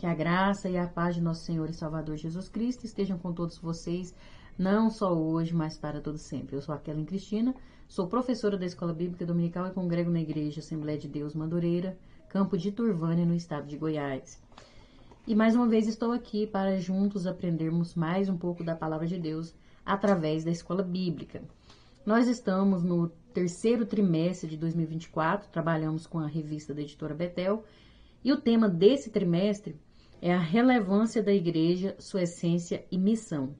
Que a graça e a paz de nosso Senhor e Salvador Jesus Cristo estejam com todos vocês, não só hoje, mas para todo sempre. Eu sou a Kellen Cristina, sou professora da Escola Bíblica Dominical e congrego na Igreja Assembleia de Deus Madureira, campo de Turvânia, no estado de Goiás. E mais uma vez estou aqui para juntos aprendermos mais um pouco da Palavra de Deus através da Escola Bíblica. Nós estamos no terceiro trimestre de 2024, trabalhamos com a revista da editora Betel, e o tema desse trimestre é a relevância da igreja, sua essência e missão,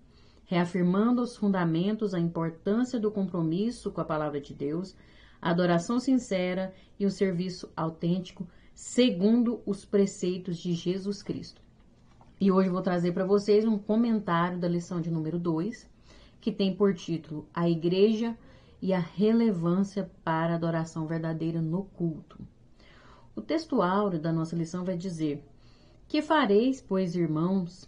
reafirmando os fundamentos, a importância do compromisso com a palavra de Deus, a adoração sincera e o serviço autêntico, segundo os preceitos de Jesus Cristo. E hoje eu vou trazer para vocês um comentário da lição de número 2, que tem por título A Igreja e a Relevância para a Adoração Verdadeira no Culto. O texto áureo da nossa lição vai dizer: Que fareis, pois, irmãos,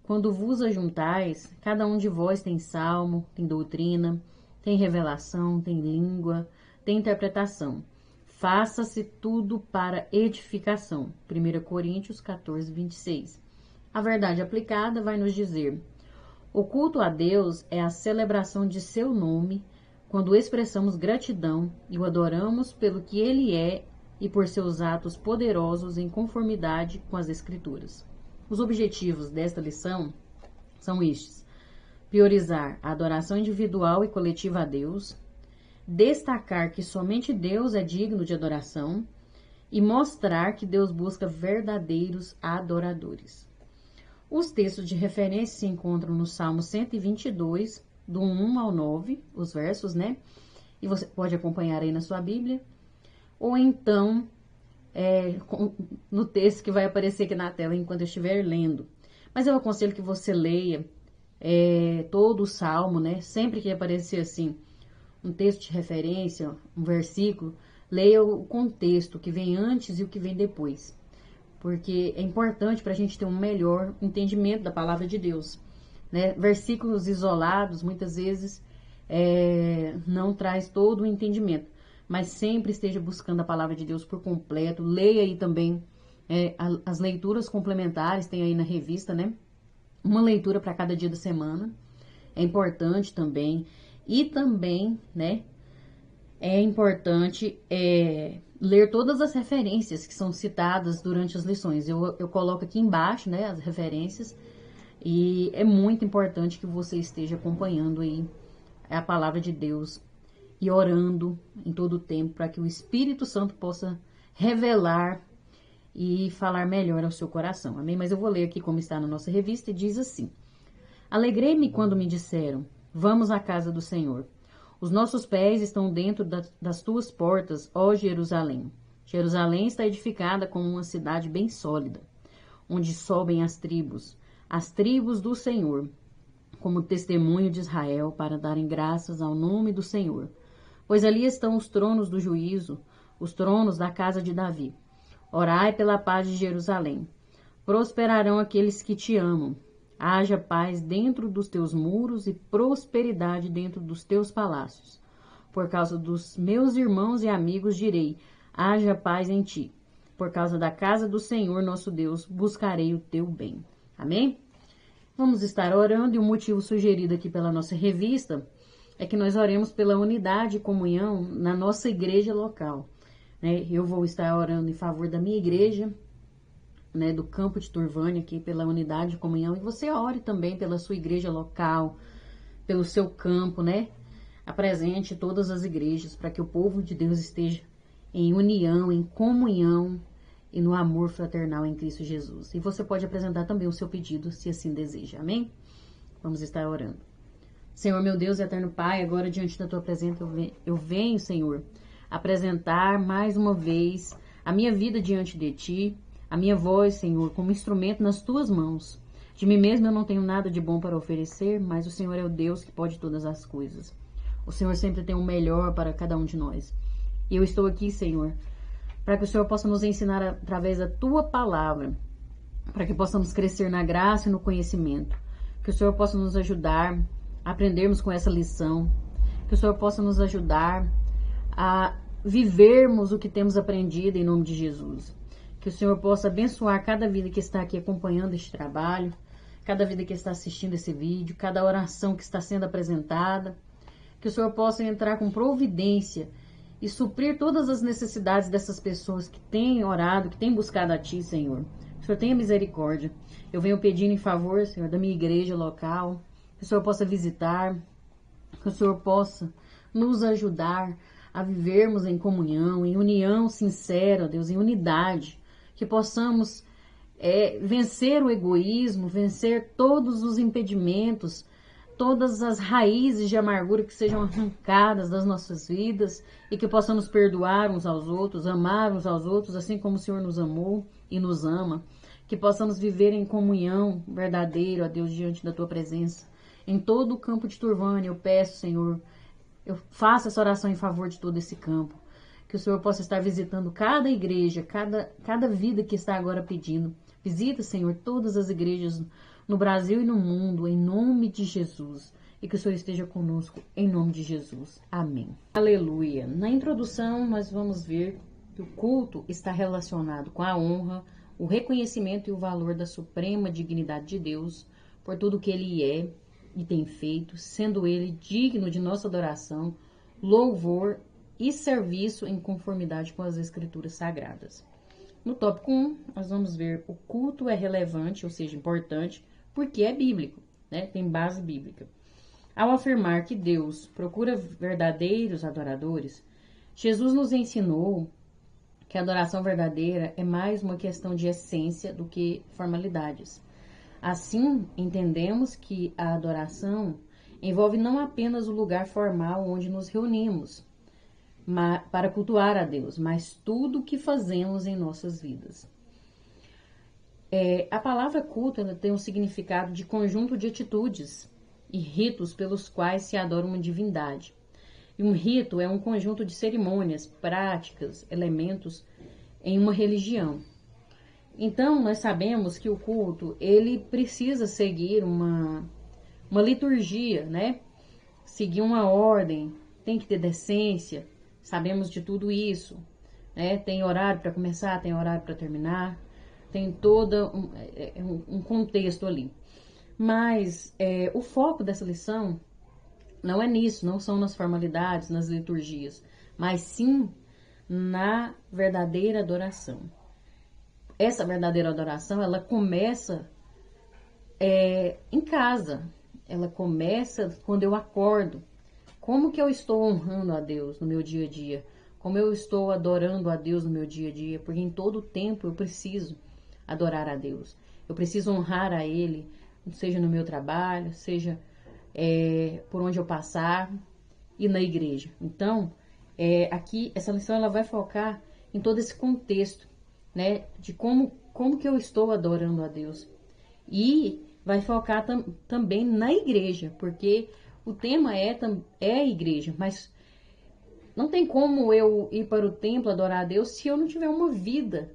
quando vos ajuntais? Cada um de vós tem salmo, tem doutrina, tem revelação, tem língua, tem interpretação. Faça-se tudo para edificação. 1 Coríntios 14, 26. A verdade aplicada vai nos dizer: o culto a Deus é a celebração de seu nome, quando expressamos gratidão e o adoramos pelo que Ele é e por seus atos poderosos em conformidade com as Escrituras. Os objetivos desta lição são estes: priorizar a adoração individual e coletiva a Deus, destacar que somente Deus é digno de adoração e mostrar que Deus busca verdadeiros adoradores. Os textos de referência se encontram no Salmo 122, do 1 ao 9, os versos, né? E você pode acompanhar aí na sua Bíblia, ou então no texto que vai aparecer aqui na tela enquanto eu estiver lendo. Mas eu aconselho que você leia todo o Salmo, né? Sempre que aparecer assim um texto de referência, um versículo, leia o contexto, o que vem antes e o que vem depois. Porque é importante para a gente ter um melhor entendimento da palavra de Deus, né? Versículos isolados, muitas vezes, não traz todo o entendimento. Mas sempre esteja buscando a palavra de Deus por completo. Leia aí também as leituras complementares, tem aí na revista, né? Uma leitura para cada dia da semana. É importante também. E também, né? É importante ler todas as referências que são citadas durante as lições. Eu coloco aqui embaixo, né, as referências. E é muito importante que você esteja acompanhando aí a palavra de Deus e orando em todo o tempo para que o Espírito Santo possa revelar e falar melhor ao seu coração. Amém? Mas eu vou ler aqui como está na nossa revista e diz assim: Alegrei-me quando me disseram: vamos à casa do Senhor. Os nossos pés estão dentro das tuas portas, ó Jerusalém. Jerusalém está edificada como uma cidade bem sólida, onde sobem as tribos do Senhor, como testemunho de Israel, para darem graças ao nome do Senhor. Pois ali estão os tronos do juízo, os tronos da casa de Davi. Orai pela paz de Jerusalém. Prosperarão aqueles que te amam. Haja paz dentro dos teus muros e prosperidade dentro dos teus palácios. Por causa dos meus irmãos e amigos direi: haja paz em ti. Por causa da casa do Senhor nosso Deus, buscarei o teu bem. Amém? Vamos estar orando, e o motivo sugerido aqui pela nossa revista é que nós oremos pela unidade e comunhão na nossa igreja local, né? Eu vou estar orando em favor da minha igreja, né, do campo de Turvânia, aqui pela unidade e comunhão, e você ore também pela sua igreja local, pelo seu campo, né? Apresente todas as igrejas para que o povo de Deus esteja em união, em comunhão e no amor fraternal em Cristo Jesus. E você pode apresentar também o seu pedido, se assim deseja. Amém? Vamos estar orando. Senhor, meu Deus e eterno Pai, agora diante da tua presença eu venho, Senhor, apresentar mais uma vez a minha vida diante de ti, a minha voz, Senhor, como instrumento nas tuas mãos. De mim mesmo eu não tenho nada de bom para oferecer, mas o Senhor é o Deus que pode todas as coisas. O Senhor sempre tem o melhor para cada um de nós. E eu estou aqui, Senhor, para que o Senhor possa nos ensinar através da tua palavra, para que possamos crescer na graça e no conhecimento. Que o Senhor possa nos ajudar a aprendermos com essa lição. Que o Senhor possa nos ajudar a vivermos o que temos aprendido em nome de Jesus. Que o Senhor possa abençoar cada vida que está aqui acompanhando este trabalho, cada vida que está assistindo esse vídeo, cada oração que está sendo apresentada. Que o Senhor possa entrar com providência e suprir todas as necessidades dessas pessoas que têm orado, que têm buscado a Ti, Senhor. Que o Senhor tenha misericórdia. Eu venho pedindo em favor, Senhor, da minha igreja local, que o Senhor possa visitar, que o Senhor possa nos ajudar a vivermos em comunhão, em união sincera, Deus, em unidade, que possamos vencer o egoísmo, vencer todos os impedimentos, todas as raízes de amargura que sejam arrancadas das nossas vidas e que possamos perdoar uns aos outros, amar uns aos outros, assim como o Senhor nos amou e nos ama. Que possamos viver em comunhão verdadeira, ó Deus, diante da Tua presença. Em todo o campo de Turvânia, eu peço, Senhor, eu faço essa oração em favor de todo esse campo. Que o Senhor possa estar visitando cada igreja, cada vida que está agora pedindo. Visita, Senhor, todas as igrejas no Brasil e no mundo, em nome de Jesus. E que o Senhor esteja conosco, em nome de Jesus. Amém. Aleluia. Na introdução, nós vamos ver que o culto está relacionado com a honra, o reconhecimento e o valor da suprema dignidade de Deus, por tudo que Ele é e tem feito, sendo Ele digno de nossa adoração, louvor e serviço em conformidade com as Escrituras Sagradas. No tópico 1, nós vamos ver o culto é relevante, ou seja, importante, porque é bíblico, né? Tem base bíblica. Ao afirmar que Deus procura verdadeiros adoradores, Jesus nos ensinou que a adoração verdadeira é mais uma questão de essência do que formalidades. Assim, entendemos que a adoração envolve não apenas o lugar formal onde nos reunimos para cultuar a Deus, mas tudo o que fazemos em nossas vidas. A palavra culto tem um significado de conjunto de atitudes e ritos pelos quais se adora uma divindade. E um rito é um conjunto de cerimônias, práticas, elementos em uma religião. Então, nós sabemos que o culto, ele precisa seguir uma liturgia, né? Seguir uma ordem, tem que ter decência, sabemos de tudo isso, né? Tem horário para começar, tem horário para terminar, tem todo um contexto ali. Mas o foco dessa lição não é nisso, não são nas formalidades, nas liturgias, mas sim na verdadeira adoração. Essa verdadeira adoração, ela começa em casa, ela começa quando eu acordo. Como que eu estou honrando a Deus no meu dia a dia? Como eu estou adorando a Deus no meu dia a dia? Porque em todo tempo eu preciso adorar a Deus. Eu preciso honrar a Ele, seja no meu trabalho, seja por onde eu passar e na igreja. Então, aqui, essa lição ela vai focar em todo esse contexto, né? De como que eu estou adorando a Deus. E vai focar também na igreja, porque o tema é a igreja, mas não tem como eu ir para o templo adorar a Deus se eu não tiver uma vida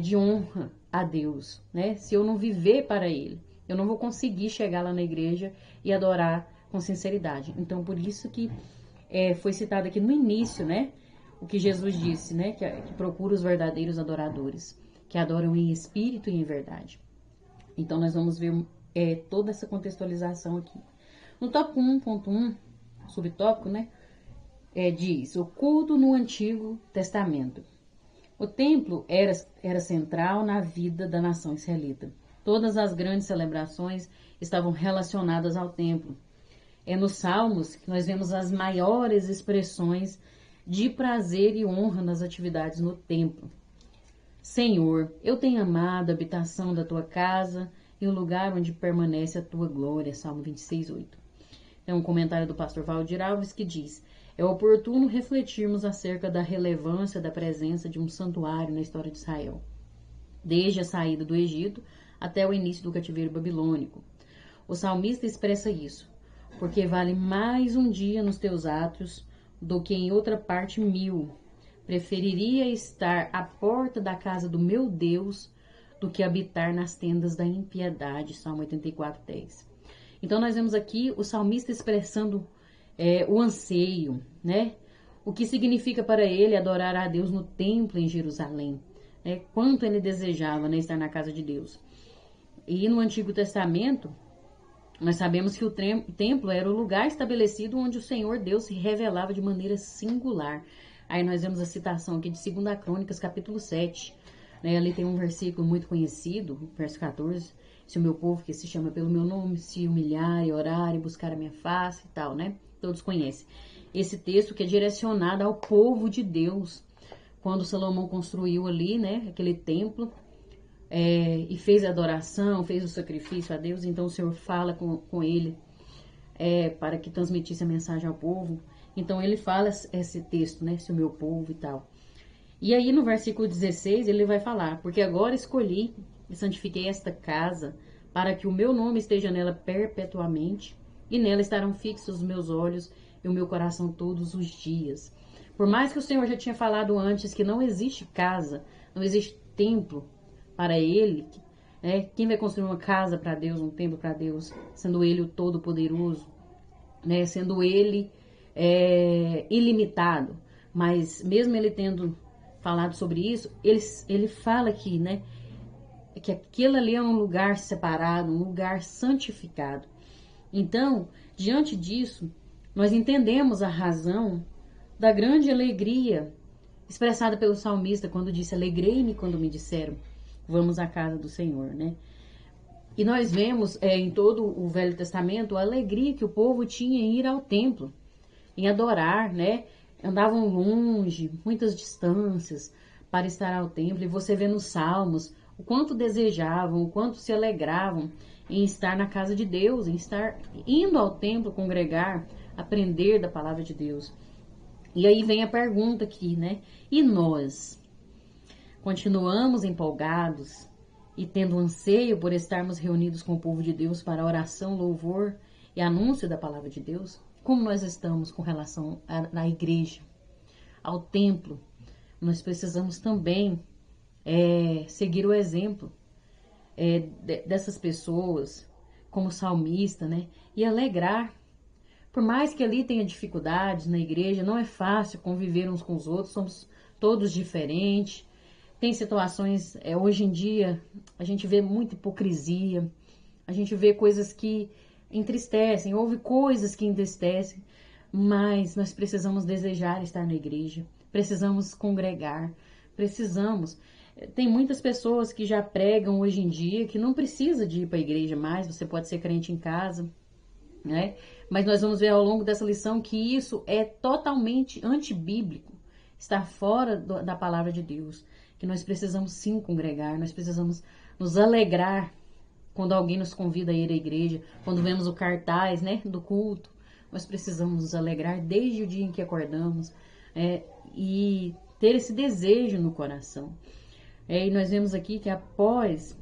de honra a Deus, né? Se eu não viver para Ele, eu não vou conseguir chegar lá na igreja e adorar com sinceridade. Então, por isso que foi citado aqui no início, né? O que Jesus disse, né? Que procura os verdadeiros adoradores, que adoram em espírito e em verdade. Então, nós vamos ver toda essa contextualização aqui. No tópico 1.1, subtópico, né? Diz, o culto no Antigo Testamento. O templo era central na vida da nação israelita. Todas as grandes celebrações estavam relacionadas ao templo. É nos Salmos que nós vemos as maiores expressões de prazer e honra nas atividades no templo. Senhor, eu tenho amado a habitação da tua casa e o lugar onde permanece a tua glória. Salmo 26:8. É um comentário do pastor Valdir Alves que diz: é oportuno refletirmos acerca da relevância da presença de um santuário na história de Israel, desde a saída do Egito até o início do cativeiro babilônico. O salmista expressa isso, porque vale mais um dia nos teus átrios do que em outra parte 1000. Preferiria estar à porta da casa do meu Deus do que habitar nas tendas da impiedade. Salmo 84:10. Então nós vemos aqui o salmista expressando o anseio, né? O que significa para ele adorar a Deus no templo em Jerusalém, quanto ele desejava, né, estar na casa de Deus. E no Antigo Testamento, nós sabemos que o templo era o lugar estabelecido onde o Senhor Deus se revelava de maneira singular. Aí nós vemos a citação aqui de 2 Crônicas, capítulo 7. Né? Ali tem um versículo muito conhecido, verso 14. Se o meu povo, que se chama pelo meu nome, se humilhar e orar e buscar a minha face e tal, né? Todos conhecem. Esse texto que é direcionado ao povo de Deus. Quando Salomão construiu ali, né, aquele templo, e fez a adoração, fez o sacrifício a Deus, então o Senhor fala com ele para que transmitisse a mensagem ao povo. Então ele fala esse texto, né, se o meu povo e tal. E aí no versículo 16 ele vai falar, porque agora escolhi e santifiquei esta casa para que o meu nome esteja nela perpetuamente e nela estarão fixos os meus olhos e o meu coração todos os dias. Por mais que o Senhor já tinha falado antes que não existe casa, não existe templo para ele, né? Quem vai construir uma casa para Deus, um templo para Deus, sendo ele o Todo-Poderoso, né? Sendo ele ilimitado. Mas mesmo ele tendo falado sobre isso, ele fala aqui, né, que aquilo ali é um lugar separado, um lugar santificado. Então, diante disso, nós entendemos a razão da grande alegria expressada pelo salmista quando disse: alegrei-me quando me disseram, vamos à casa do Senhor, né? E nós vemos em todo o Velho Testamento a alegria que o povo tinha em ir ao templo, em adorar, né? Andavam longe, muitas distâncias para estar ao templo. E você vê nos Salmos o quanto desejavam, o quanto se alegravam em estar na casa de Deus, em estar indo ao templo, congregar, aprender da palavra de Deus. E aí vem a pergunta aqui, né? E nós? Continuamos empolgados e tendo anseio por estarmos reunidos com o povo de Deus para oração, louvor e anúncio da palavra de Deus? Como nós estamos com relação à igreja, ao templo? Nós precisamos também seguir o exemplo dessas pessoas, como salmista, né? E alegrar. Por mais que ali tenha dificuldades na igreja, não é fácil conviver uns com os outros, somos todos diferentes. Tem situações, hoje em dia, a gente vê muita hipocrisia, a gente vê coisas que entristecem, houve coisas que entristecem, mas nós precisamos desejar estar na igreja, precisamos congregar, precisamos. Tem muitas pessoas que já pregam hoje em dia que não precisa de ir para a igreja mais, você pode ser crente em casa, né? Mas nós vamos ver ao longo dessa lição que isso é totalmente antibíblico, está fora da palavra de Deus, que nós precisamos sim congregar, nós precisamos nos alegrar quando alguém nos convida a ir à igreja, quando vemos o cartaz, né, do culto, nós precisamos nos alegrar desde o dia em que acordamos e ter esse desejo no coração. E nós vemos aqui que após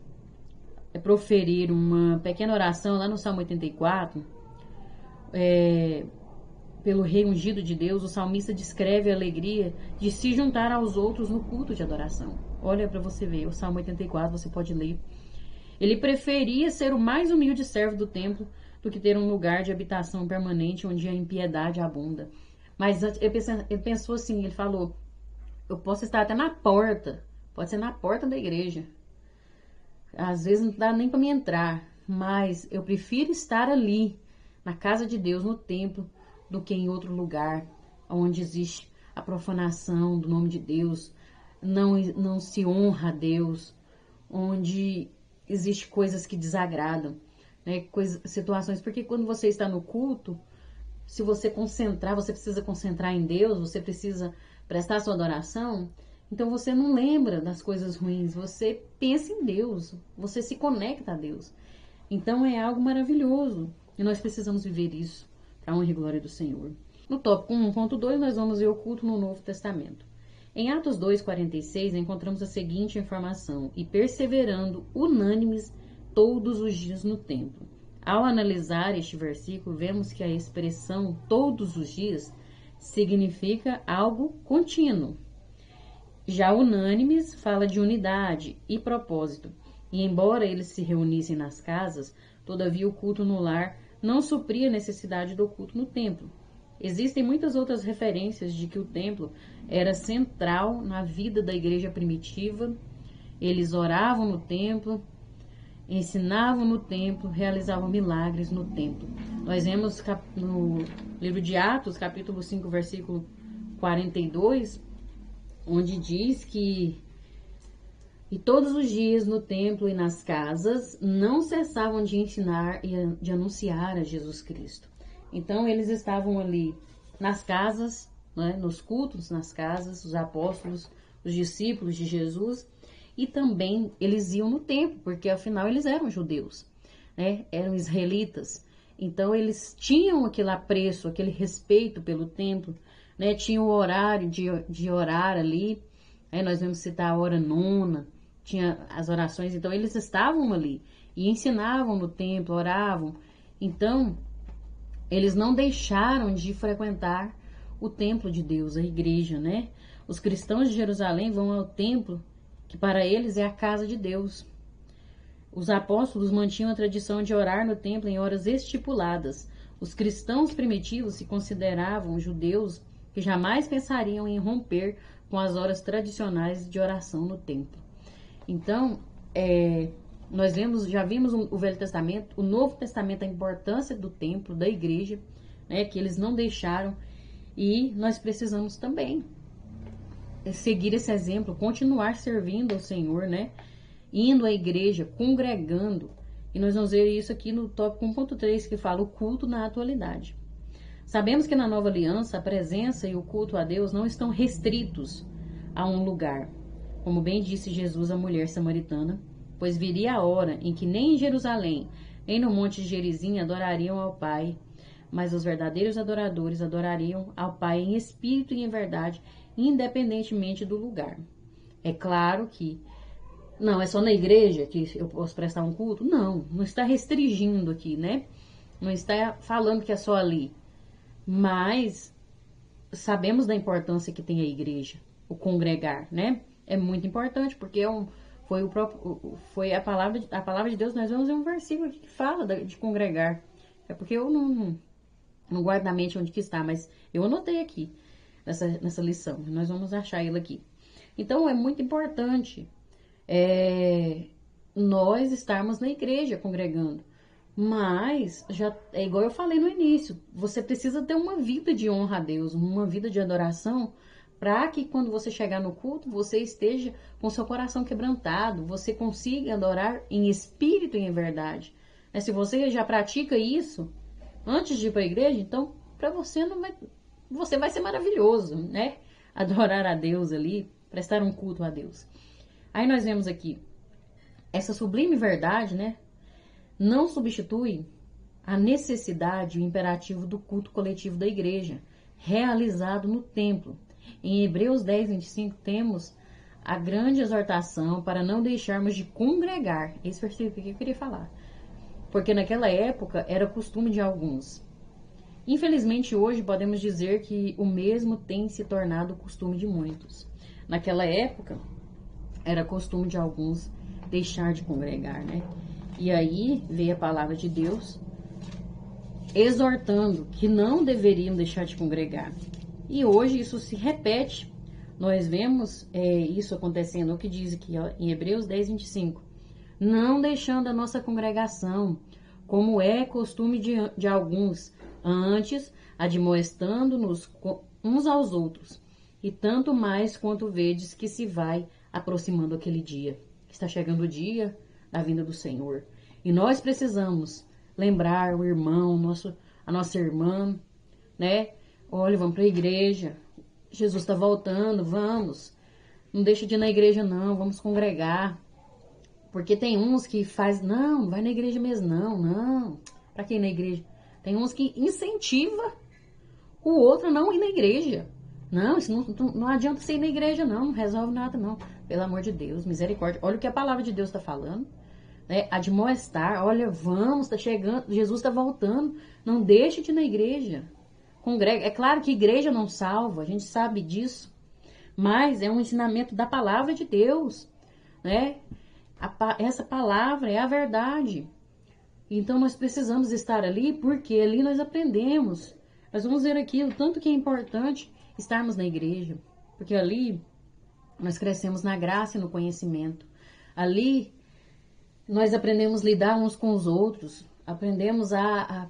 proferir uma pequena oração lá no Salmo 84, pelo rei ungido de Deus, o salmista descreve a alegria de se juntar aos outros no culto de adoração. Olha para você ver, o Salmo 84, você pode ler. Ele preferia ser o mais humilde servo do templo do que ter um lugar de habitação permanente onde a impiedade abunda. Mas ele pensou assim, ele falou, eu posso estar até na porta, pode ser na porta da igreja. Às vezes não dá nem para me entrar, mas eu prefiro estar ali, na casa de Deus, no templo, do que em outro lugar, onde existe a profanação do nome de Deus, não se honra a Deus, onde existe coisas que desagradam, né? Situações, porque quando você está no culto, se você concentrar, você precisa concentrar em Deus, você precisa prestar sua adoração, então você não lembra das coisas ruins, você pensa em Deus, você se conecta a Deus. Então é algo maravilhoso e nós precisamos viver isso para a honra e glória do Senhor. No tópico 1.2 nós vamos ver o culto no Novo Testamento. Em Atos 2,46 encontramos a seguinte informação: e perseverando unânimes todos os dias no templo. Ao analisar este versículo, vemos que a expressão todos os dias significa algo contínuo. Já unânimes fala de unidade e propósito. E embora eles se reunissem nas casas, todavia o culto no lar não supria a necessidade do culto no templo. Existem muitas outras referências de que o templo era central na vida da igreja primitiva Eles oravam no templo, ensinavam no templo, realizavam milagres no templo. Nós vemos no livro de Atos, capítulo 5, versículo 42, onde diz que e todos os dias no templo e nas casas não cessavam de ensinar e de anunciar a Jesus Cristo. Então eles estavam ali nas casas, né, nos cultos nas casas, os apóstolos, os discípulos de Jesus, e também eles iam no templo, porque afinal eles eram judeus, né, eram israelitas. Então eles tinham aquele apreço, aquele respeito pelo templo, né, tinham o horário de orar ali, nós vamos citar a hora nona, tinha as orações, então eles estavam ali e ensinavam no templo, oravam. Então eles não deixaram de frequentar o templo de Deus, a igreja, né? Os cristãos de Jerusalém vão ao templo, que para eles é a casa de Deus. Os apóstolos mantinham a tradição de orar no templo em horas estipuladas. Os cristãos primitivos se consideravam judeus que jamais pensariam em romper com as horas tradicionais de oração no templo. Então, nós já vimos o Velho Testamento, o Novo Testamento, a importância do templo, da igreja, né, que eles não deixaram, e nós precisamos também seguir esse exemplo, continuar servindo ao Senhor, né, indo à igreja, congregando, e nós vamos ver isso aqui no tópico 1.3, que fala o culto na atualidade. Sabemos que na Nova Aliança a presença e o culto a Deus não estão restritos a um lugar, como bem disse Jesus à mulher samaritana, pois viria a hora em que nem em Jerusalém, nem no monte de Gerizim adorariam ao Pai, mas os verdadeiros adoradores adorariam ao Pai em espírito e em verdade, independentemente do lugar. É claro que não é só na igreja que eu posso prestar um culto, não está restringindo aqui, né? Não está falando que é só ali, mas sabemos da importância que tem a igreja, o congregar, né? É muito importante, porque foi a palavra de Deus. Nós vamos ver um versículo que fala de congregar. É porque eu não guardo na mente onde que está, mas eu anotei aqui nessa lição. Nós vamos achar ele aqui. Então é muito importante nós estarmos na igreja congregando. Mas, já é igual eu falei no início, você precisa ter uma vida de honra a Deus, uma vida de adoração, para que quando você chegar no culto, você esteja com seu coração quebrantado, você consiga adorar em espírito e em verdade. Se você já pratica isso antes de ir para a igreja, então para você você vai ser maravilhoso, né? Adorar a Deus ali, prestar um culto a Deus. Aí nós vemos aqui essa sublime verdade, né? Não substitui a necessidade e o imperativo do culto coletivo da igreja, realizado no templo. Em Hebreus 10, 25, temos a grande exortação para não deixarmos de congregar. Esse versículo que eu queria falar. Porque naquela época era costume de alguns. Infelizmente, hoje podemos dizer que o mesmo tem se tornado costume de muitos. Naquela época, era costume de alguns deixar de congregar, né? E aí veio a palavra de Deus exortando que não deveriam deixar de congregar. E hoje isso se repete. Nós vemos isso acontecendo, o que diz aqui ó, em Hebreus 10, 25. Não deixando a nossa congregação, como é costume de alguns, antes admoestando-nos uns aos outros. E tanto mais quanto vedes que se vai aproximando aquele dia. Está chegando o dia da vinda do Senhor. E nós precisamos lembrar o irmão, a nossa irmã, né? Olha, vamos para a igreja. Jesus está voltando, vamos. Não deixa de ir na igreja, não. Vamos congregar. Porque tem uns que não vai na igreja mesmo, não. Para que ir na igreja? Tem uns que incentiva o outro a não ir na igreja. Não, isso não adianta você ir na igreja, não resolve nada, não. Pelo amor de Deus, misericórdia. Olha o que a palavra de Deus está falando. Né? Admoestar, olha, vamos, está chegando, Jesus está voltando. Não deixe de ir na igreja. Congrega. É claro que igreja não salva, a gente sabe disso. Mas é um ensinamento da palavra de Deus. Né? Essa palavra é a verdade. Então nós precisamos estar ali, porque ali nós aprendemos. Nós vamos ver aqui o tanto que é importante estarmos na igreja, porque ali nós crescemos na graça e no conhecimento. Ali nós aprendemos a lidar uns com os outros, aprendemos a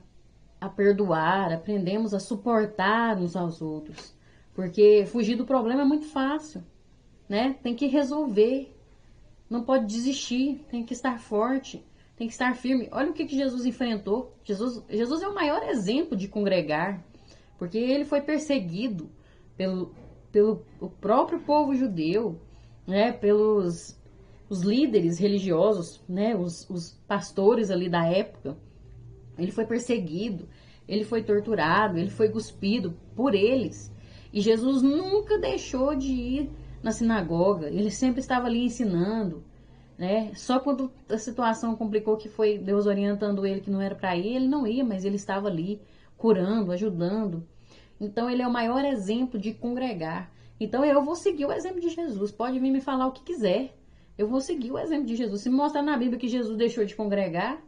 perdoar, aprendemos a suportar uns aos outros. Porque fugir do problema é muito fácil, né? Tem que resolver, não pode desistir, tem que estar forte, tem que estar firme. Olha o que Jesus enfrentou. Jesus é o maior exemplo de congregar, porque ele foi perseguido pelo o próprio povo judeu, né? Pelos os líderes religiosos, né? Os pastores ali da época. Ele foi perseguido, ele foi torturado, ele foi cuspido por eles. E Jesus nunca deixou de ir na sinagoga, ele sempre estava ali ensinando, né? Só quando a situação complicou, que foi Deus orientando ele que não era para ir, ele não ia, mas ele estava ali curando, ajudando. Então ele é o maior exemplo de congregar. Então eu vou seguir o exemplo de Jesus. Pode vir me falar o que quiser, eu vou seguir o exemplo de Jesus. Se mostrar na Bíblia que Jesus deixou de congregar,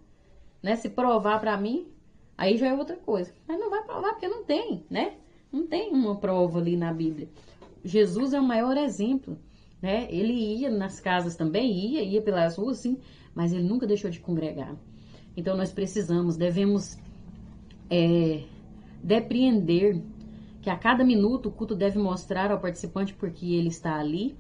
né? Se provar para mim, aí já é outra coisa. Mas não vai provar porque não tem, né? Não tem uma prova ali na Bíblia. Jesus é o maior exemplo, né? Ele ia nas casas também, ia pelas ruas, sim, mas ele nunca deixou de congregar. Então nós devemos depreender que a cada minuto o culto deve mostrar ao participante porque ele está ali,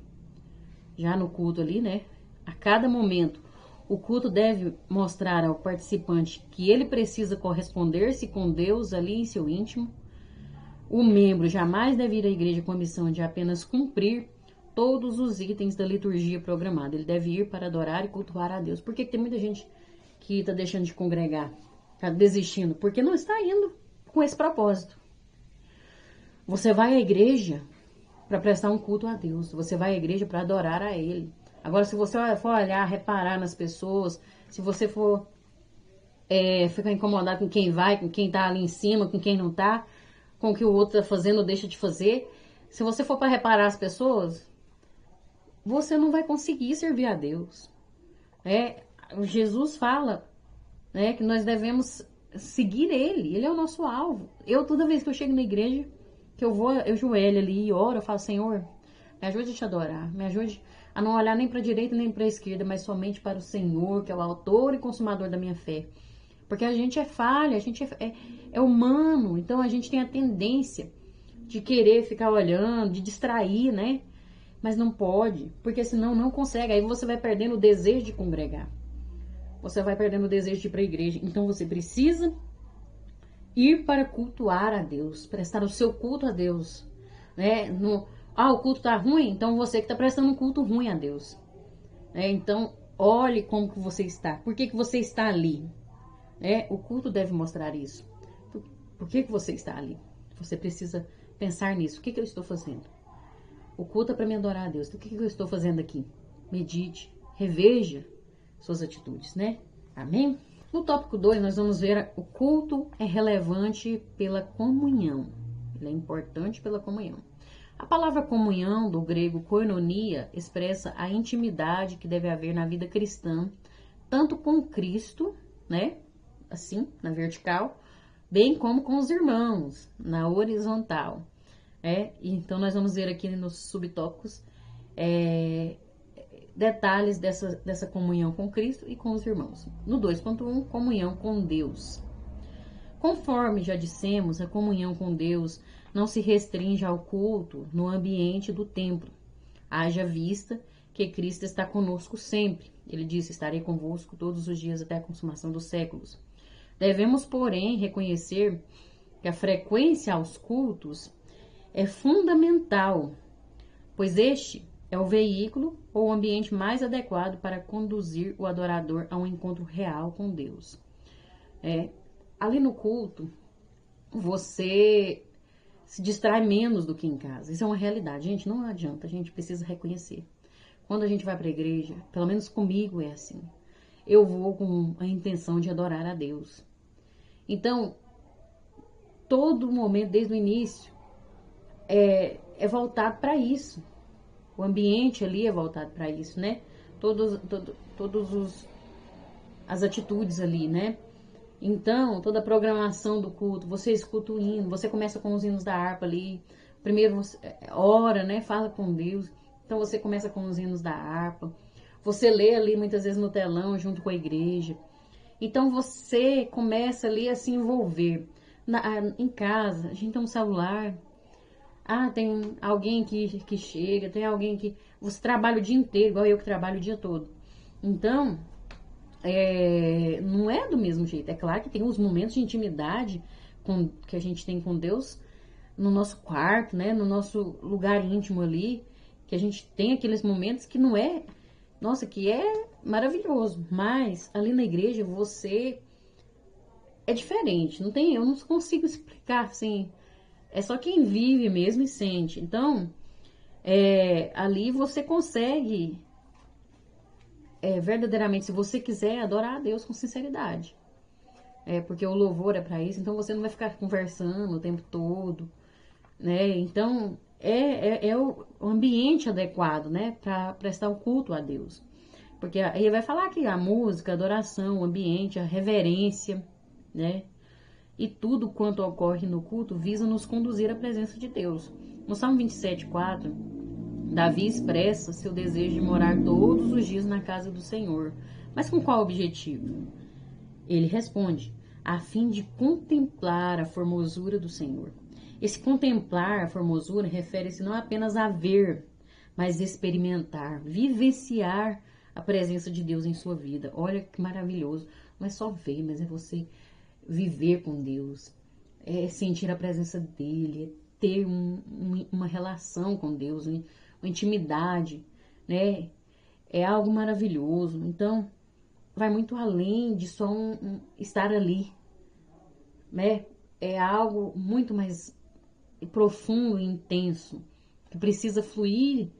já no culto ali, né? A cada momento, o culto deve mostrar ao participante que ele precisa corresponder-se com Deus ali em seu íntimo. O membro jamais deve ir à igreja com a missão de apenas cumprir todos os itens da liturgia programada. Ele deve ir para adorar e cultuar a Deus. Por que tem muita gente que está deixando de congregar, está desistindo? Porque não está indo com esse propósito. Você vai à igreja para prestar um culto a Deus. Você vai à igreja para adorar a Ele. Agora, se você for olhar, reparar nas pessoas, se você for ficar incomodado com quem vai, com quem está ali em cima, com quem não está, com o que o outro está fazendo ou deixa de fazer, se você for para reparar as pessoas, você não vai conseguir servir a Deus. Jesus fala, né, que nós devemos seguir Ele é o nosso alvo. Toda vez que eu chego na igreja, que eu joelho ali e oro, eu falo: Senhor, me ajude a te adorar, me ajude a não olhar nem para a direita nem para a esquerda, mas somente para o Senhor, que é o autor e consumador da minha fé. Porque a gente é falha, a gente é humano, então a gente tem a tendência de querer ficar olhando, de distrair, né? Mas não pode, porque senão não consegue. Aí você vai perdendo o desejo de congregar. Você vai perdendo o desejo de ir para a igreja. Então você precisa ir para cultuar a Deus, prestar o seu culto a Deus, né? O culto tá ruim, então você que está prestando um culto ruim a Deus, né? Então olhe como que você está, por que você está ali, né? O culto deve mostrar isso. Por que você está ali? Você precisa pensar nisso. O que eu estou fazendo? O culto é para me adorar a Deus. O que eu estou fazendo aqui? Medite, reveja suas atitudes, né? Amém? No tópico 2, nós vamos ver o culto é relevante pela comunhão. Ele é importante pela comunhão. A palavra comunhão, do grego koinonia, expressa a intimidade que deve haver na vida cristã, tanto com Cristo, né? Assim, na vertical, bem como com os irmãos, na horizontal. Então, nós vamos ver aqui nos subtópicos detalhes dessa comunhão com Cristo e com os irmãos. No 2.1, comunhão com Deus. Conforme já dissemos, a comunhão com Deus não se restringe ao culto no ambiente do templo. Haja vista que Cristo está conosco sempre. Ele disse: estarei convosco todos os dias até a consumação dos séculos. Devemos, porém, reconhecer que a frequência aos cultos é fundamental, pois este é o veículo ou o ambiente mais adequado para conduzir o adorador a um encontro real com Deus. Ali no culto, você se distrai menos do que em casa. Isso é uma realidade, gente, não adianta, a gente precisa reconhecer. Quando a gente vai para a igreja, pelo menos comigo é assim, eu vou com a intenção de adorar a Deus. Então, todo momento, desde o início, é voltado para isso. O ambiente ali é voltado para isso, né? As atitudes ali, né? Então, toda a programação do culto, você escuta o hino, você começa com os hinos da harpa ali. Primeiro você ora, né? Fala com Deus. Então, você começa com os hinos da harpa. Você lê ali muitas vezes no telão junto com a igreja. Então você começa ali a se envolver. Em casa, a gente tem um celular. Ah, tem alguém que chega, tem alguém que... Você trabalha o dia inteiro, igual eu que trabalho o dia todo. Então, não é do mesmo jeito. É claro que tem os momentos de intimidade que a gente tem com Deus no nosso quarto, né? No nosso lugar íntimo ali. Que a gente tem aqueles momentos que não é... Nossa, que é maravilhoso. Mas ali na igreja você... É diferente. Eu não consigo explicar assim... É só quem vive mesmo e sente. Então, ali você consegue, verdadeiramente, se você quiser, adorar a Deus com sinceridade. Porque o louvor é para isso. Então, você não vai ficar conversando o tempo todo, né? Então, é o ambiente adequado, né? Para prestar o culto a Deus. Porque aí vai falar que a música, a adoração, o ambiente, a reverência, né? E tudo quanto ocorre no culto visa nos conduzir à presença de Deus. No Salmo 27:4, Davi expressa seu desejo de morar todos os dias na casa do Senhor. Mas com qual objetivo? Ele responde: a fim de contemplar a formosura do Senhor. Esse contemplar a formosura refere-se não apenas a ver, mas experimentar, vivenciar a presença de Deus em sua vida. Olha que maravilhoso. Não é só ver, mas é você viver com Deus, sentir a presença dele, ter uma relação com Deus, uma intimidade, né? É algo maravilhoso. Então, vai muito além de só estar ali, né? É algo muito mais profundo e intenso, que precisa fluir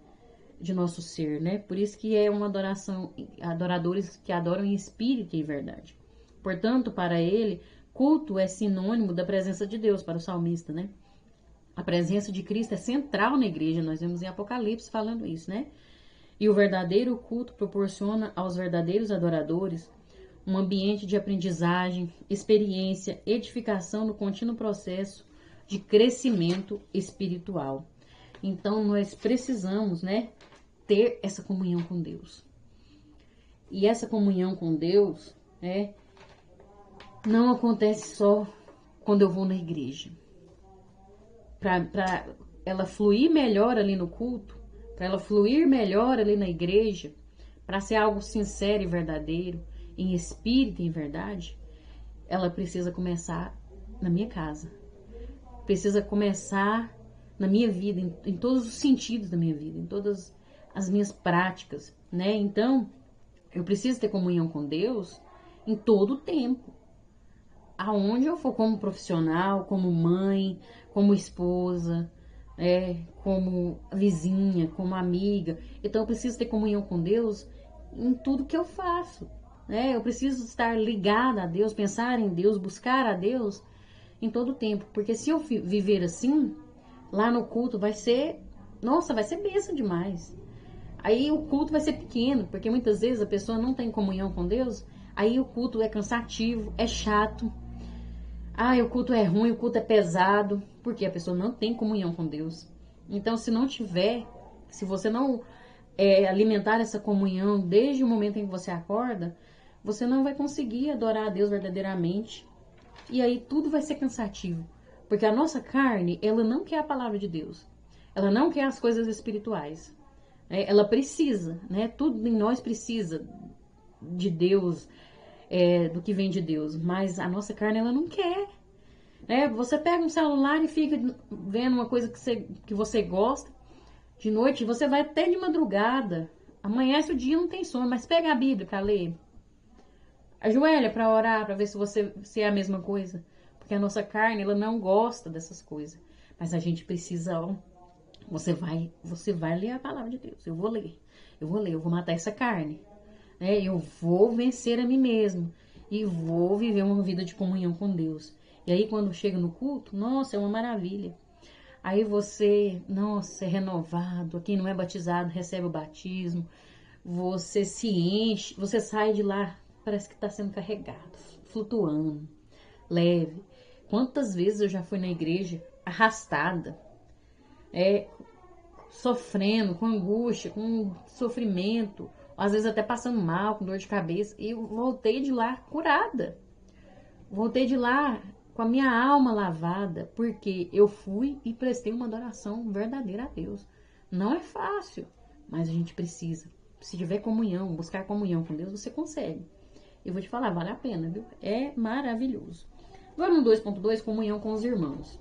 de nosso ser, né? Por isso que é uma adoração, adoradores que adoram em espírito e em verdade. Portanto, para ele, culto é sinônimo da presença de Deus, para o salmista, né? A presença de Cristo é central na igreja, nós vemos em Apocalipse falando isso, né? E o verdadeiro culto proporciona aos verdadeiros adoradores um ambiente de aprendizagem, experiência, edificação no contínuo processo de crescimento espiritual. Então, nós precisamos, né, ter essa comunhão com Deus. E essa comunhão com Deus, não acontece só quando eu vou na igreja. Para ela fluir melhor ali no culto, para ela fluir melhor ali na igreja, para ser algo sincero e verdadeiro, em espírito e em verdade, ela precisa começar na minha casa. Precisa começar na minha vida, em todos os sentidos da minha vida, em todas as minhas práticas, né? Então, eu preciso ter comunhão com Deus em todo o tempo. Aonde eu for, como profissional, como mãe, como esposa, como vizinha, como amiga. Então, eu preciso ter comunhão com Deus em tudo que eu faço, né? Eu preciso estar ligada a Deus, pensar em Deus, buscar a Deus em todo o tempo. Porque se eu viver assim, lá no culto vai ser, nossa, vai ser bênção demais. Aí o culto vai ser pequeno, porque muitas vezes a pessoa não tem comunhão com Deus, aí o culto é cansativo, é chato. O culto é ruim, o culto é pesado, porque a pessoa não tem comunhão com Deus. Então, se não tiver, se você não alimentar essa comunhão desde o momento em que você acorda, você não vai conseguir adorar a Deus verdadeiramente. E aí tudo vai ser cansativo. Porque a nossa carne, ela não quer a palavra de Deus. Ela não quer as coisas espirituais. Ela precisa, né? Tudo em nós precisa de Deus, do que vem de Deus. Mas a nossa carne, ela não quer. Você pega um celular e fica vendo uma coisa que você gosta. De noite, você vai até de madrugada. Amanhece o dia, não tem sono. Mas pega a Bíblia para ler. Ajoelha para orar, para ver se é a mesma coisa. Porque a nossa carne, ela não gosta dessas coisas. Mas a gente precisa, você vai ler a palavra de Deus. Eu vou ler, eu vou matar essa carne. Eu vou vencer a mim mesmo. E vou viver uma vida de comunhão com Deus. E aí, quando chega no culto, nossa, é uma maravilha. Aí você, nossa, é renovado. Quem não é batizado recebe o batismo. Você se enche, você sai de lá, parece que está sendo carregado, flutuando, leve. Quantas vezes eu já fui na igreja arrastada, sofrendo, com angústia, com sofrimento, às vezes até passando mal, com dor de cabeça, e eu voltei de lá curada. Voltei de lá com a minha alma lavada, porque eu fui e prestei uma adoração verdadeira a Deus. Não é fácil, mas a gente precisa. Se tiver comunhão, buscar comunhão com Deus, você consegue. Eu vou te falar, vale a pena, viu? É maravilhoso. Agora no 2.2, comunhão com os irmãos.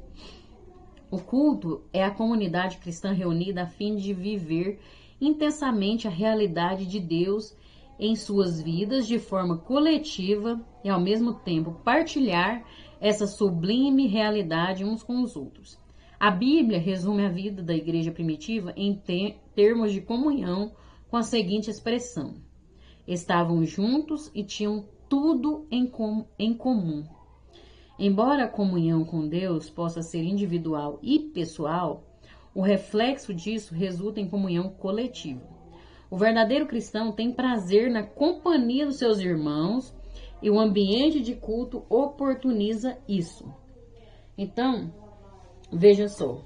O culto é a comunidade cristã reunida a fim de viver intensamente a realidade de Deus em suas vidas de forma coletiva e ao mesmo tempo partilhar essa sublime realidade uns com os outros. A Bíblia resume a vida da igreja primitiva em termos de comunhão com a seguinte expressão: estavam juntos e tinham tudo em comum. Embora a comunhão com Deus possa ser individual e pessoal, o reflexo disso resulta em comunhão coletiva. O verdadeiro cristão tem prazer na companhia dos seus irmãos e o ambiente de culto oportuniza isso. Então, veja só.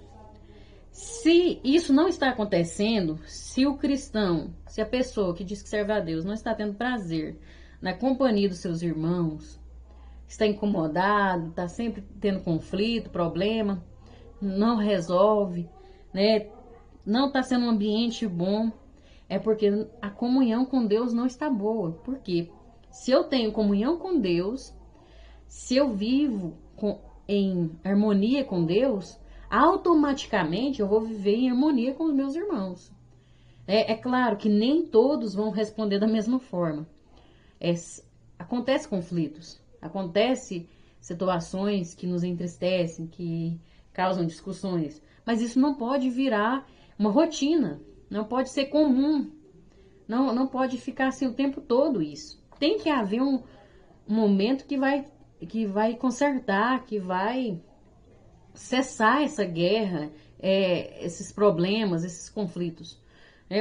Se isso não está acontecendo, se o cristão, se a pessoa que diz que serve a Deus não está tendo prazer na companhia dos seus irmãos, está incomodado, está sempre tendo conflito, problema, não resolve, né? Não está sendo um ambiente bom, é porque a comunhão com Deus não está boa. Por quê? Se eu tenho comunhão com Deus, se eu vivo em harmonia com Deus, automaticamente eu vou viver em harmonia com os meus irmãos. É claro que nem todos vão responder da mesma forma. Acontece conflitos, acontece situações que nos entristecem, que causam discussões, mas isso não pode virar uma rotina, não pode ser comum, não pode ficar assim o tempo todo isso. Tem que haver um momento que vai consertar, que vai cessar essa guerra, esses problemas, esses conflitos,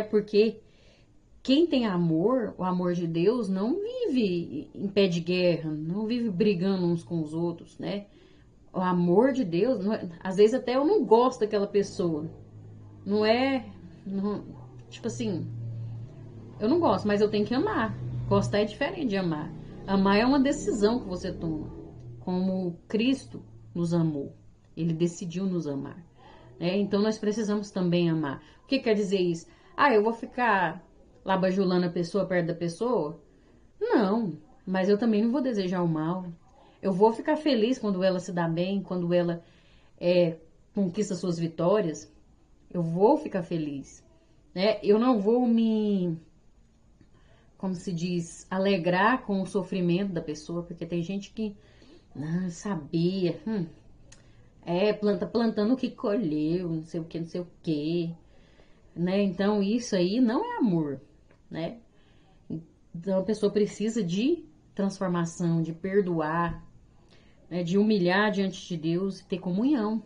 porque quem tem amor, o amor de Deus, não vive em pé de guerra, não vive brigando uns com os outros, né? O amor de Deus, às vezes até eu não gosto daquela pessoa, tipo assim, eu não gosto, mas eu tenho que amar. Gostar é diferente de amar. Amar é uma decisão que você toma, como Cristo nos amou. Ele decidiu nos amar, né? Então nós precisamos também amar. O que quer dizer isso? Eu vou ficar lá bajulando a pessoa perto da pessoa? Não, mas eu também não vou desejar o mal. Eu vou ficar feliz quando ela se dá bem, quando ela conquista suas vitórias. Eu vou ficar feliz, né? Eu não vou como se diz, alegrar com o sofrimento da pessoa, porque tem gente que não sabia, plantando o que colheu, não sei o que, né? Então isso aí não é amor, né? Então a pessoa precisa de transformação, de perdoar, né? De humilhar diante de Deus e ter comunhão,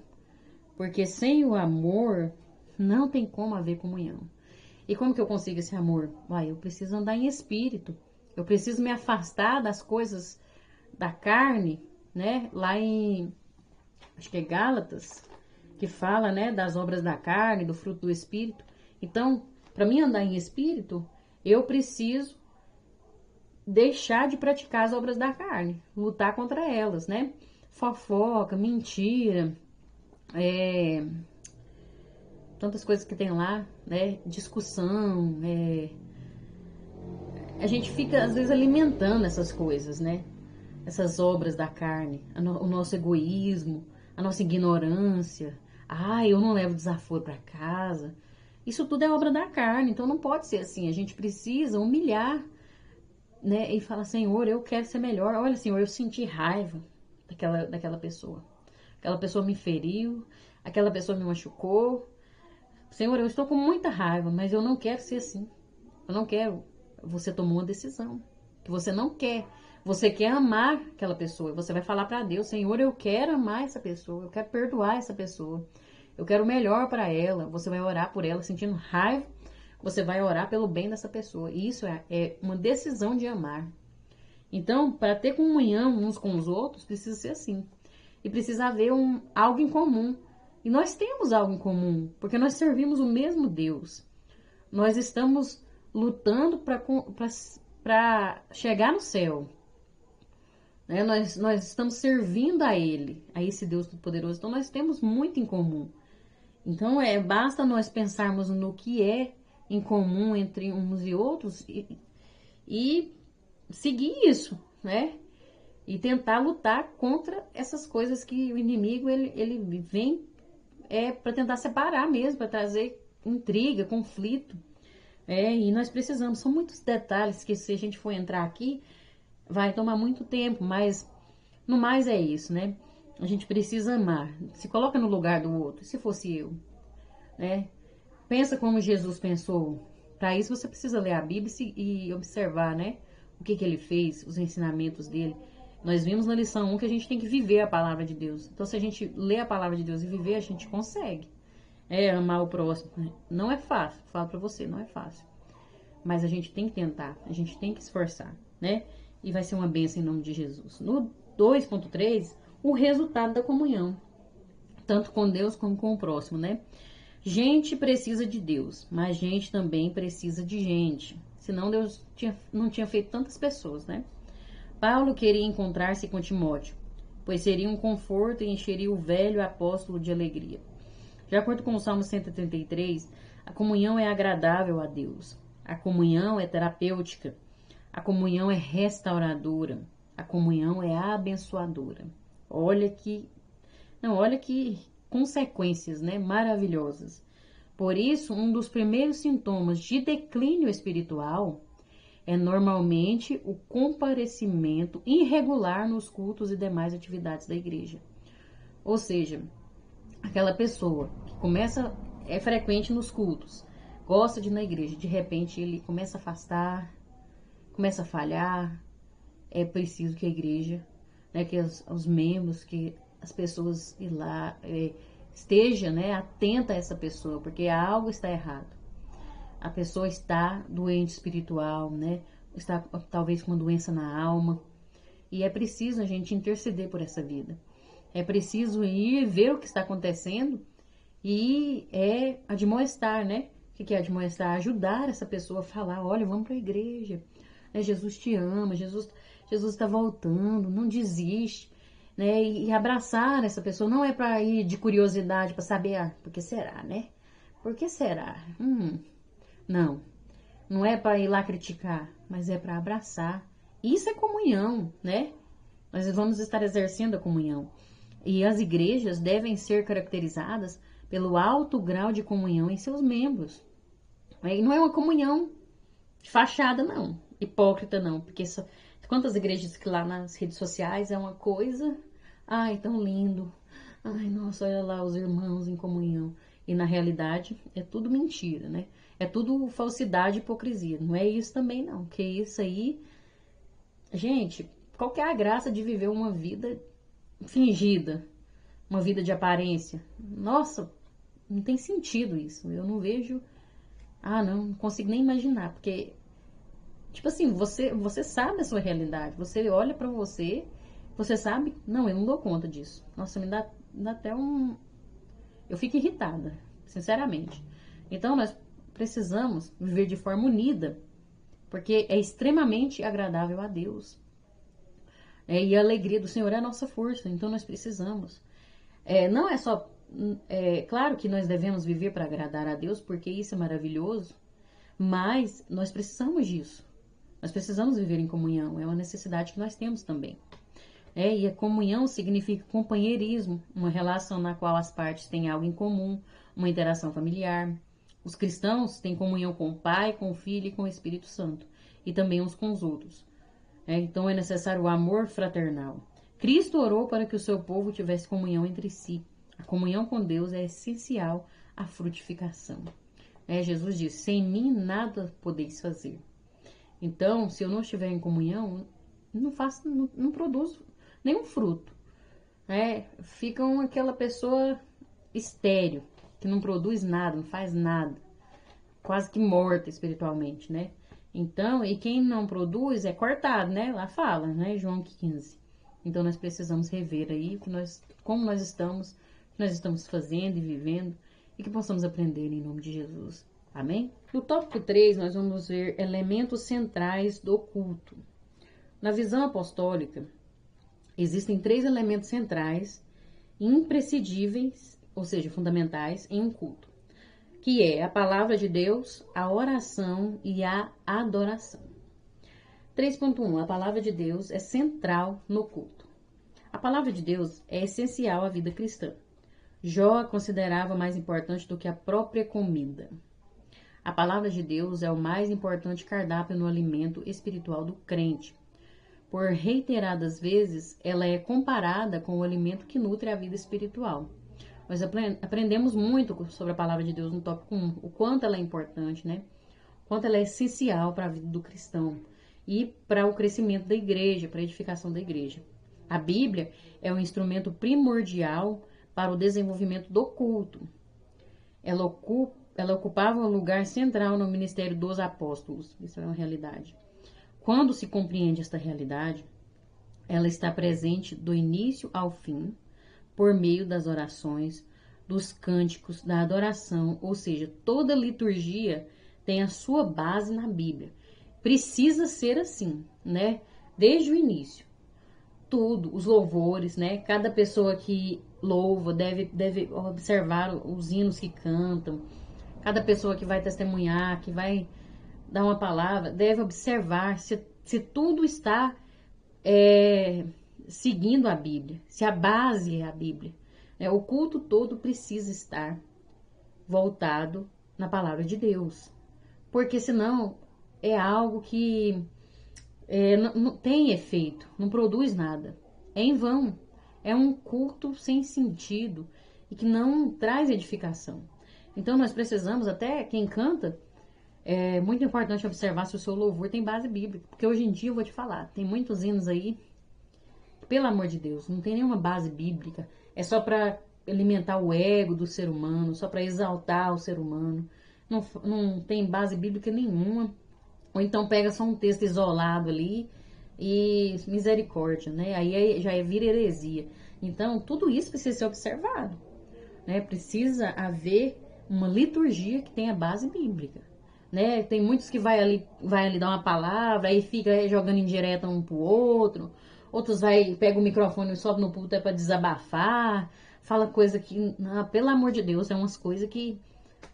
porque sem o amor não tem como haver comunhão. E como que eu consigo esse amor? Eu preciso andar em espírito, eu preciso me afastar das coisas da carne, né? Lá em, acho que é Gálatas, que fala, né, das obras da carne, do fruto do espírito. Então, para mim andar em espírito, eu preciso deixar de praticar as obras da carne, lutar contra elas, né? Fofoca, mentira, tantas coisas que tem lá, né? Discussão, a gente fica às vezes alimentando essas coisas, né? Essas obras da carne, o nosso egoísmo, a nossa ignorância. Eu não levo desaforo para casa. Isso tudo é obra da carne, então não pode ser assim. A gente precisa humilhar, né? E falar: Senhor, eu quero ser melhor. Olha, Senhor, eu senti raiva daquela pessoa. Aquela pessoa me feriu, aquela pessoa me machucou. Senhor, eu estou com muita raiva, mas eu não quero ser assim. Eu não quero. Você tomou uma decisão que você não quer. Você quer amar aquela pessoa. Você vai falar para Deus: Senhor, eu quero amar essa pessoa. Eu quero perdoar essa pessoa. Eu quero o melhor para ela. Você vai orar por ela sentindo raiva. Você vai orar pelo bem dessa pessoa. E isso é uma decisão de amar. Então, para ter comunhão uns com os outros, precisa ser assim. E precisa haver algo em comum. E nós temos algo em comum, porque nós servimos o mesmo Deus. Nós estamos lutando para chegar no céu. Né? Nós estamos servindo a Ele, a esse Deus Todo-Poderoso. Então, nós temos muito em comum. Então, basta nós pensarmos no que é em comum entre uns e outros e seguir isso, né? E tentar lutar contra essas coisas que o inimigo, ele vem para tentar separar mesmo, para trazer intriga, conflito. E nós precisamos, são muitos detalhes que se a gente for entrar aqui, vai tomar muito tempo, mas no mais é isso, né? A gente precisa amar. Se coloca no lugar do outro, se fosse eu, né? Pensa como Jesus pensou. Para isso você precisa ler a Bíblia e observar, né? O que ele fez, os ensinamentos dele. Nós vimos na lição 1 que a gente tem que viver a palavra de Deus. Então, se a gente lê a palavra de Deus e viver, a gente consegue. Amar o próximo. Não é fácil, falo para você, não é fácil. Mas a gente tem que tentar, a gente tem que esforçar, né? E vai ser uma bênção em nome de Jesus. No 2.3, o resultado da comunhão. Tanto com Deus como com o próximo, né? Gente precisa de Deus, mas gente também precisa de gente. Senão Deus não tinha feito tantas pessoas, né? Paulo queria encontrar-se com Timóteo, pois seria um conforto e encheria o velho apóstolo de alegria. De acordo com o Salmo 133, a comunhão é agradável a Deus. A comunhão é terapêutica. A comunhão é restauradora. A comunhão é abençoadora. Olha que consequências, né, maravilhosas. Por isso, um dos primeiros sintomas de declínio espiritual é normalmente o comparecimento irregular nos cultos e demais atividades da igreja. Ou seja, aquela pessoa que é frequente nos cultos, gosta de ir na igreja, de repente ele começa a afastar, começa a falhar. É preciso que a igreja, né, que os membros, que as pessoas ir lá, esteja, né, atenta a essa pessoa, porque algo está errado. A pessoa está doente espiritual, né? Está talvez com uma doença na alma. E é preciso a gente interceder por essa vida. É preciso ir ver o que está acontecendo e admoestar, né? O que é admoestar? Ajudar essa pessoa a falar, olha, vamos para a igreja. Jesus te ama, Jesus está voltando, não desiste. Né? E abraçar essa pessoa não é para ir de curiosidade, para saber, por que será, né? Por que será? Não é para ir lá criticar, mas é para abraçar. Isso é comunhão, né? Nós vamos estar exercendo a comunhão. E as igrejas devem ser caracterizadas pelo alto grau de comunhão em seus membros. E não é uma comunhão de fachada, não. Hipócrita, não. Porque quantas igrejas que lá nas redes sociais é uma coisa... Ai, tão lindo. Ai, nossa, olha lá os irmãos em comunhão. E na realidade é tudo mentira, né? É tudo falsidade e hipocrisia. Não é isso também, não. Porque isso aí... Gente, qual que é a graça de viver uma vida fingida? Uma vida de aparência? Nossa, não tem sentido isso. Eu não vejo... não consigo nem imaginar. Porque, tipo assim, você sabe a sua realidade. Você olha pra você, você sabe... Não, eu não dou conta disso. Nossa, me dá até um... Eu fico irritada, sinceramente. Então, nós precisamos viver de forma unida, porque é extremamente agradável a Deus. E a alegria do Senhor é a nossa força, então nós precisamos. Não é só... claro que nós devemos viver para agradar a Deus, porque isso é maravilhoso, mas nós precisamos disso. Nós precisamos viver em comunhão, é uma necessidade que nós temos também. E a comunhão significa companheirismo, uma relação na qual as partes têm algo em comum, uma interação familiar. Os cristãos têm comunhão com o Pai, com o Filho e com o Espírito Santo, e também uns com os outros. Então é necessário o amor fraternal. Cristo orou para que o seu povo tivesse comunhão entre si. A comunhão com Deus é essencial à frutificação. Jesus disse, sem mim nada podeis fazer. Então, se eu não estiver em comunhão, não produzo nenhum fruto. Fica aquela pessoa estéril, que não produz nada, não faz nada, quase que morta espiritualmente, né? Então, e quem não produz é cortado, né? Lá fala, né? João 15. Então, nós precisamos rever aí como nós estamos fazendo e vivendo, e que possamos aprender em nome de Jesus. Amém? No tópico 3, nós vamos ver elementos centrais do culto. Na visão apostólica, existem 3 elementos centrais imprescindíveis, ou seja, fundamentais em um culto, que é a palavra de Deus, a oração e a adoração. 3.1. A palavra de Deus é central no culto. A palavra de Deus é essencial à vida cristã. Jó a considerava mais importante do que a própria comida. A palavra de Deus é o mais importante cardápio no alimento espiritual do crente. Por reiteradas vezes, ela é comparada com o alimento que nutre a vida espiritual. Nós aprendemos muito sobre a palavra de Deus no tópico 1, o quanto ela é importante, né? O quanto ela é essencial para a vida do cristão e para o crescimento da igreja, para a edificação da igreja. A Bíblia é um instrumento primordial para o desenvolvimento do culto. Ela ocupava um lugar central no ministério dos apóstolos. Isso é uma realidade. Quando se compreende esta realidade, ela está presente do início ao fim, por meio das orações, dos cânticos, da adoração, ou seja, toda liturgia tem a sua base na Bíblia. Precisa ser assim, né? Desde o início. Tudo, os louvores, né? Cada pessoa que louva deve observar os hinos que cantam. Cada pessoa que vai testemunhar, que vai dar uma palavra, deve observar se tudo está seguindo a Bíblia, se a base é a Bíblia. O culto todo precisa estar voltado na palavra de Deus, porque senão é algo que não tem efeito, não produz nada, é em vão, é um culto sem sentido e que não traz edificação. Então nós precisamos, até quem canta, é muito importante observar se o seu louvor tem base bíblica, porque hoje em dia eu vou te falar, tem muitos hinos aí, pelo amor de Deus, não tem nenhuma base bíblica, é só para alimentar o ego do ser humano, só para exaltar o ser humano, não tem base bíblica nenhuma, ou então pega só um texto isolado ali e misericórdia, né? Aí já vira heresia. Então, tudo isso precisa ser observado, né? Precisa haver uma liturgia que tenha base bíblica, né? Tem muitos que vai ali dar uma palavra, aí fica jogando indireta um pro outro, outros pega o microfone e sobe no púlpito para desabafar, fala coisa que, pelo amor de Deus, é umas coisas que,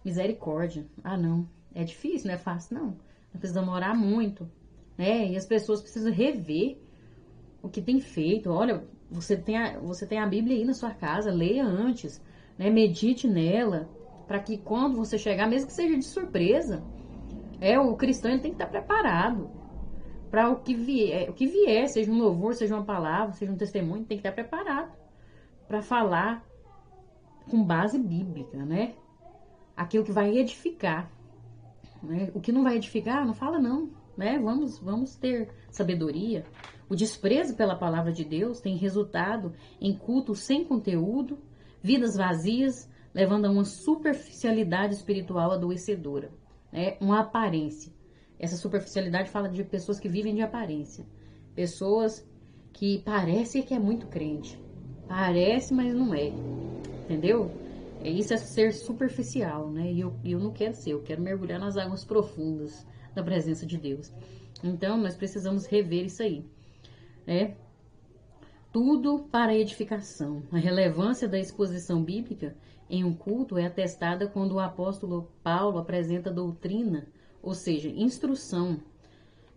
misericórdia, não, é difícil, não é fácil não, nós precisamos orar muito, né? E as pessoas precisam rever o que tem feito. Olha, você tem a Bíblia aí na sua casa, leia antes, né? Medite nela, para que quando você chegar, mesmo que seja de surpresa, o cristão ele tem que estar preparado para o que vier, seja um louvor, seja uma palavra, seja um testemunho, tem que estar preparado para falar com base bíblica, né? Aquilo que vai edificar, né? O que não vai edificar, não fala não, né? Vamos ter sabedoria. O desprezo pela palavra de Deus tem resultado em cultos sem conteúdo, vidas vazias, levando a uma superficialidade espiritual adoecedora, né? Uma aparência. Essa superficialidade fala de pessoas que vivem de aparência. Pessoas que parecem que é muito crente. Parece, mas não é. Entendeu? Isso é ser superficial, né? E eu não quero ser, eu quero mergulhar nas águas profundas da presença de Deus. Então, nós precisamos rever isso aí, né? Tudo para edificação. A relevância da exposição bíblica em um culto é atestada quando o apóstolo Paulo apresenta doutrina, ou seja, instrução,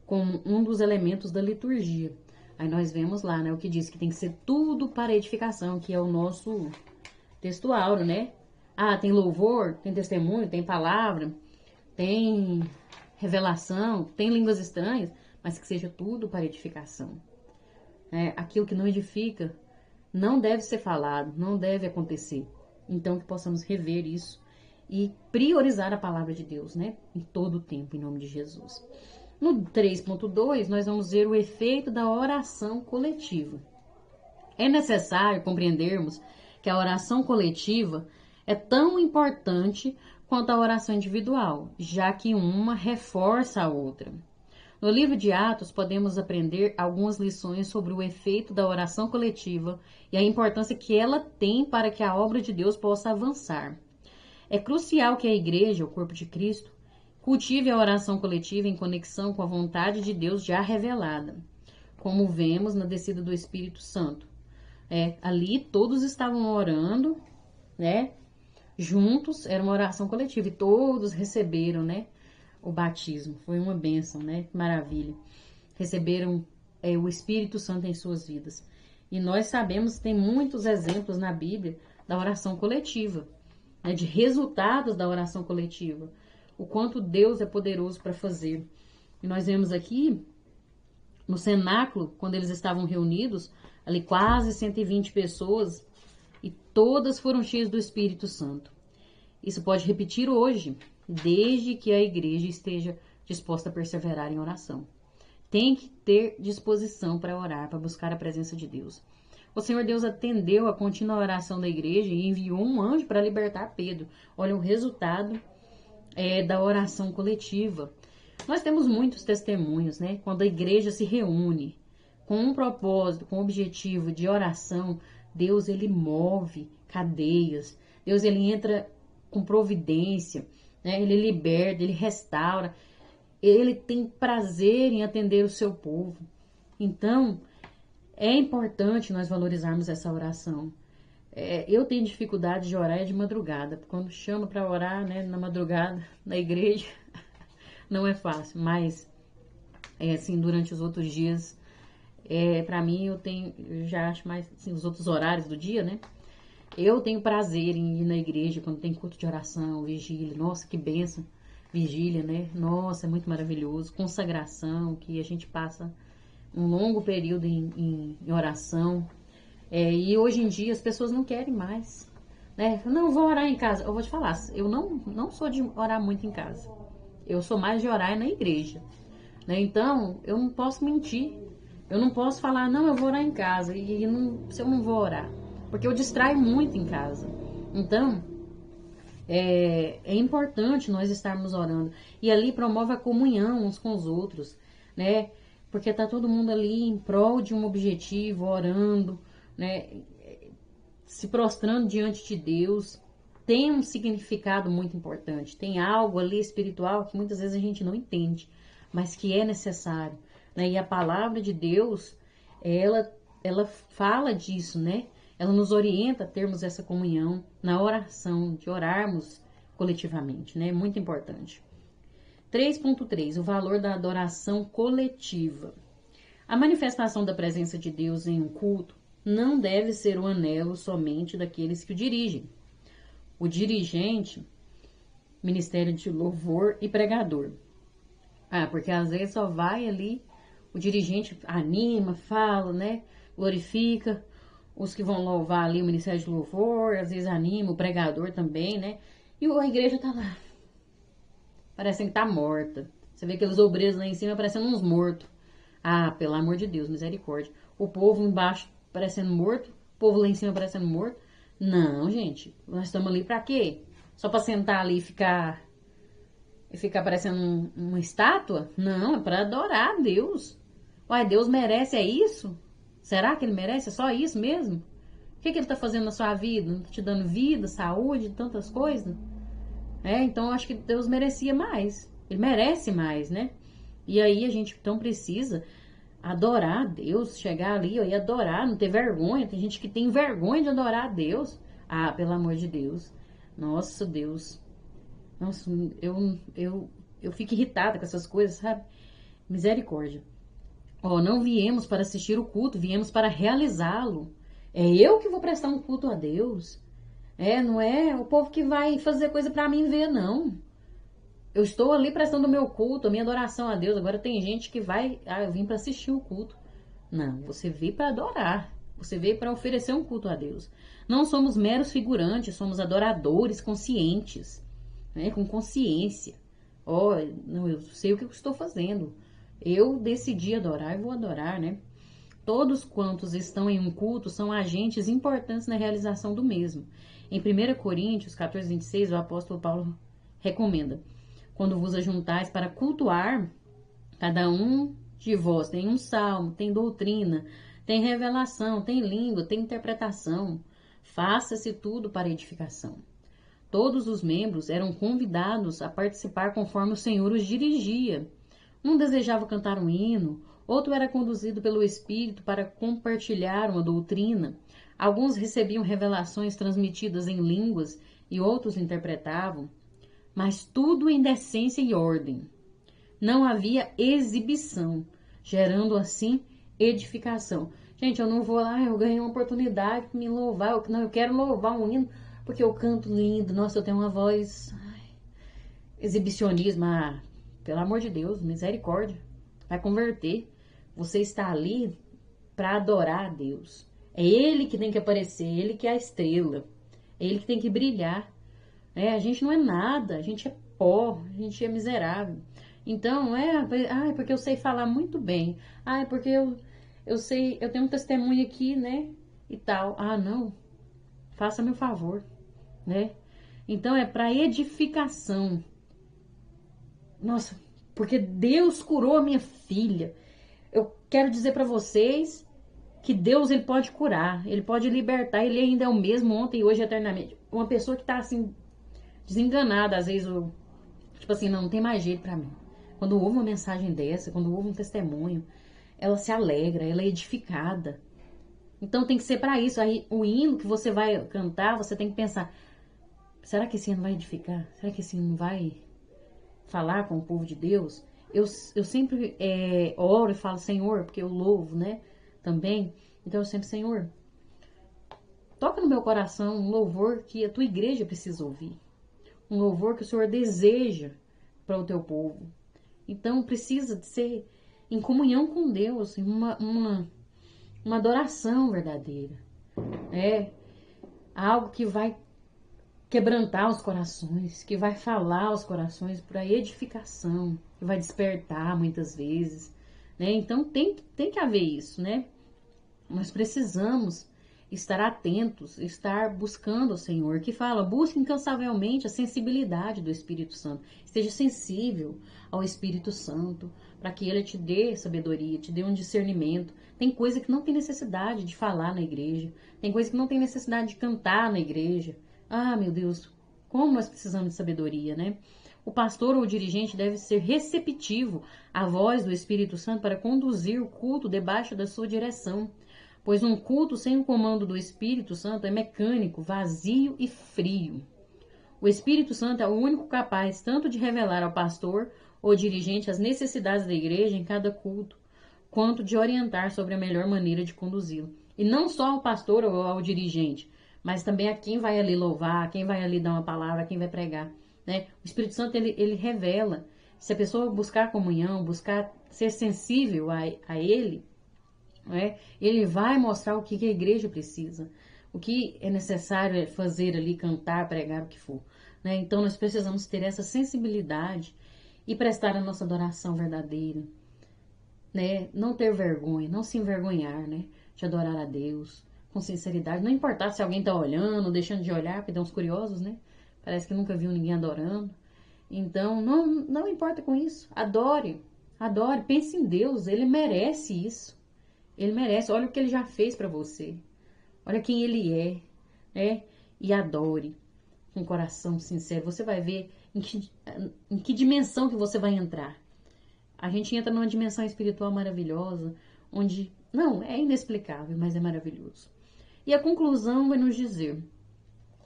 como um dos elementos da liturgia. Aí nós vemos lá, né, o que diz que tem que ser tudo para edificação, que é o nosso texto áureo, né? Tem louvor, tem testemunho, tem palavra, tem revelação, tem línguas estranhas, mas que seja tudo para edificação. Aquilo que não edifica não deve ser falado, não deve acontecer. Então, que possamos rever isso e priorizar a palavra de Deus, né? Em todo o tempo, em nome de Jesus. No 3.2, nós vamos ver o efeito da oração coletiva. É necessário compreendermos que a oração coletiva é tão importante quanto a oração individual, já que uma reforça a outra. No livro de Atos, podemos aprender algumas lições sobre o efeito da oração coletiva e a importância que ela tem para que a obra de Deus possa avançar. É crucial que a igreja, o corpo de Cristo, cultive a oração coletiva em conexão com a vontade de Deus já revelada, como vemos na descida do Espírito Santo. Ali todos estavam orando, né? Juntos, era uma oração coletiva e todos receberam, né? O batismo. Foi uma bênção, né? Maravilha. Receberam o Espírito Santo em suas vidas. E nós sabemos que tem muitos exemplos na Bíblia da oração coletiva, né? De resultados da oração coletiva. O quanto Deus é poderoso para fazer. E nós vemos aqui no cenáculo, quando eles estavam reunidos, ali quase 120 pessoas, e todas foram cheias do Espírito Santo. Isso pode repetir hoje, desde que a igreja esteja disposta a perseverar em oração. Tem que ter disposição para orar, para buscar a presença de Deus. O Senhor Deus atendeu a contínua oração da igreja e enviou um anjo para libertar Pedro. Olha o resultado da oração coletiva. Nós temos muitos testemunhos, né? Quando a igreja se reúne com um propósito, com um objetivo de oração, Deus, ele move cadeias. Deus, ele entra com providência, né? Ele liberta, ele restaura. Ele tem prazer em atender o seu povo. Então, é importante nós valorizarmos essa oração. Eu tenho dificuldade de orar de madrugada. Quando chama para orar, né, na madrugada, na igreja, não é fácil. Mas, assim, durante os outros dias, para mim, eu já acho mais, assim, os outros horários do dia, né? Eu tenho prazer em ir na igreja quando tem culto de oração, vigília. Nossa, que bênção. Vigília, né? Nossa, é muito maravilhoso. Consagração, que a gente passa um longo período em oração. E hoje em dia as pessoas não querem mais, né? Não, vou orar em casa. Eu vou te falar, eu não sou de orar muito em casa. Eu sou mais de orar na igreja, né? Então, eu não posso mentir. Eu não posso falar, não, eu vou orar em casa. Se eu não vou orar. Porque eu distraio muito em casa. Então, é importante nós estarmos orando. E ali promove a comunhão uns com os outros, né? Porque tá todo mundo ali em prol de um objetivo, orando, né? Se prostrando diante de Deus. Tem um significado muito importante. Tem algo ali espiritual que muitas vezes a gente não entende, mas que é necessário, né? E a palavra de Deus, ela fala disso, né? Ela nos orienta a termos essa comunhão na oração, de orarmos coletivamente, né? Muito importante. 3.3, o valor da adoração coletiva. A manifestação da presença de Deus em um culto não deve ser o anelo somente daqueles que o dirigem. O dirigente, ministério de louvor e pregador. Porque às vezes só vai ali, o dirigente anima, fala, né? Glorifica. Os que vão louvar ali o ministério de louvor, às vezes anima, o pregador também, né? E a igreja tá lá, parecendo que tá morta. Você vê aqueles obreiros lá em cima parecendo uns mortos. Pelo amor de Deus, misericórdia. O povo embaixo parecendo morto, o povo lá em cima parecendo morto. Não, gente, nós estamos ali pra quê? Só pra sentar ali e ficar parecendo uma estátua? Não, é pra adorar a Deus. Uai, Deus merece, é isso? Será que ele merece? É só isso mesmo? O que ele está fazendo na sua vida? Não está te dando vida, saúde, tantas coisas? Então eu acho que Deus merecia mais. Ele merece mais, né? E aí a gente então precisa adorar a Deus, chegar ali e adorar, não ter vergonha. Tem gente que tem vergonha de adorar a Deus. Pelo amor de Deus. Nossa, Deus. Nossa, eu fico irritada com essas coisas, sabe? Misericórdia. Não viemos para assistir o culto, viemos para realizá-lo. É eu que vou prestar um culto a Deus. Não é o povo que vai fazer coisa para mim ver, não. Eu estou ali prestando o meu culto, a minha adoração a Deus. Agora tem gente que vai, eu vim para assistir o culto. Não, você veio para adorar. Você veio para oferecer um culto a Deus. Não somos meros figurantes, somos adoradores conscientes, né? Com consciência. Não, eu sei o que eu estou fazendo. Eu decidi adorar e vou adorar, né? Todos quantos estão em um culto são agentes importantes na realização do mesmo. Em 1 Coríntios 14:26, o apóstolo Paulo recomenda: quando vos ajuntais para cultuar, cada um de vós tem um salmo, tem doutrina, tem revelação, tem língua, tem interpretação. Faça-se tudo para edificação. Todos os membros eram convidados a participar conforme o Senhor os dirigia. Um desejava cantar um hino, outro era conduzido pelo Espírito para compartilhar uma doutrina. Alguns recebiam revelações transmitidas em línguas e outros interpretavam, mas tudo em decência e ordem. Não havia exibição, gerando assim edificação. Gente, eu não vou lá, eu ganhei uma oportunidade para me louvar, eu quero louvar um hino porque eu canto lindo, nossa, eu tenho uma voz. Exibicionismo, pelo amor de Deus, misericórdia, vai converter. Você está ali para adorar a Deus. É Ele que tem que aparecer, Ele que é a estrela, é Ele que tem que brilhar. A gente não é nada, a gente é pó, a gente é miserável. Então, porque eu sei falar muito bem. Porque eu sei, eu tenho um testemunho aqui, né? E tal. Não. Faça meu favor, né? Então, é para edificação. Nossa, porque Deus curou a minha filha. Eu quero dizer para vocês que Deus, ele pode curar, ele pode libertar, ele ainda é o mesmo ontem, hoje, eternamente. Uma pessoa que tá assim, desenganada, às vezes, tipo assim, não tem mais jeito para mim. Quando ouve uma mensagem dessa, quando ouve um testemunho, ela se alegra, ela é edificada. Então tem que ser para isso. Aí o hino que você vai cantar, você tem que pensar, será que esse hino vai edificar? Será que esse hino vai falar com o povo de Deus? Eu sempre oro e falo, Senhor, porque eu louvo, né? Também. Então eu sempre, Senhor, toca no meu coração um louvor que a tua igreja precisa ouvir. Um louvor que o Senhor deseja para o teu povo. Então precisa de ser em comunhão com Deus, uma adoração verdadeira. Algo que vai quebrantar os corações, que vai falar aos corações para edificação, que vai despertar muitas vezes, né? Então tem que haver isso, né? Nós precisamos estar atentos, estar buscando o Senhor, que fala, busque incansavelmente a sensibilidade do Espírito Santo. Esteja sensível ao Espírito Santo, para que ele te dê sabedoria, te dê um discernimento. Tem coisa que não tem necessidade de falar na igreja, tem coisa que não tem necessidade de cantar na igreja. Meu Deus, como nós precisamos de sabedoria, né? O pastor ou o dirigente deve ser receptivo à voz do Espírito Santo para conduzir o culto debaixo da sua direção. Pois um culto sem o comando do Espírito Santo é mecânico, vazio e frio. O Espírito Santo é o único capaz tanto de revelar ao pastor ou dirigente as necessidades da igreja em cada culto, quanto de orientar sobre a melhor maneira de conduzi-lo. E não só ao pastor ou ao dirigente, mas também a quem vai ali louvar, a quem vai ali dar uma palavra, a quem vai pregar, né? O Espírito Santo, ele revela. Se a pessoa buscar comunhão, buscar ser sensível a ele, ele vai mostrar o que a igreja precisa, o que é necessário fazer ali, cantar, pregar, o que for, né? Então nós precisamos ter essa sensibilidade e prestar a nossa adoração verdadeira, né? Não ter vergonha, não se envergonhar, né? De adorar a Deus com sinceridade, não importar se alguém tá olhando, deixando de olhar, porque tem uns curiosos, né? Parece que nunca viu ninguém adorando. Então não importa com isso, adore, pense em Deus, ele merece isso. Ele merece, olha o que ele já fez para você. Olha quem ele é, né? E adore com coração sincero. Você vai ver em que dimensão que você vai entrar. A gente entra numa dimensão espiritual maravilhosa, onde, não, é inexplicável, mas é maravilhoso. E a conclusão vai nos dizer,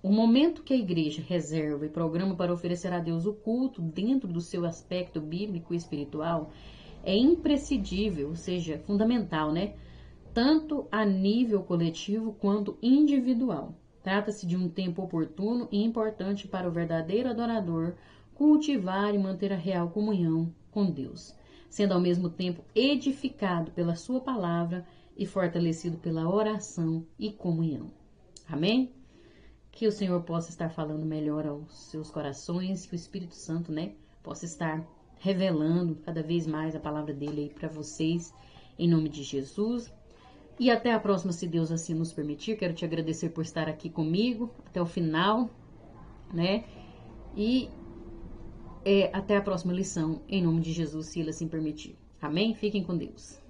o momento que a igreja reserva e programa para oferecer a Deus o culto dentro do seu aspecto bíblico e espiritual é imprescindível, ou seja, fundamental, né? Tanto a nível coletivo quanto individual. Trata-se de um tempo oportuno e importante para o verdadeiro adorador cultivar e manter a real comunhão com Deus, sendo ao mesmo tempo edificado pela sua palavra e fortalecido pela oração e comunhão. Amém? Que o Senhor possa estar falando melhor aos seus corações, que o Espírito Santo, né, possa estar revelando cada vez mais a palavra dele aí para vocês, em nome de Jesus. E até a próxima, se Deus assim nos permitir. Quero te agradecer por estar aqui comigo até o final, né? E até a próxima lição, em nome de Jesus, se Ele assim permitir. Amém? Fiquem com Deus.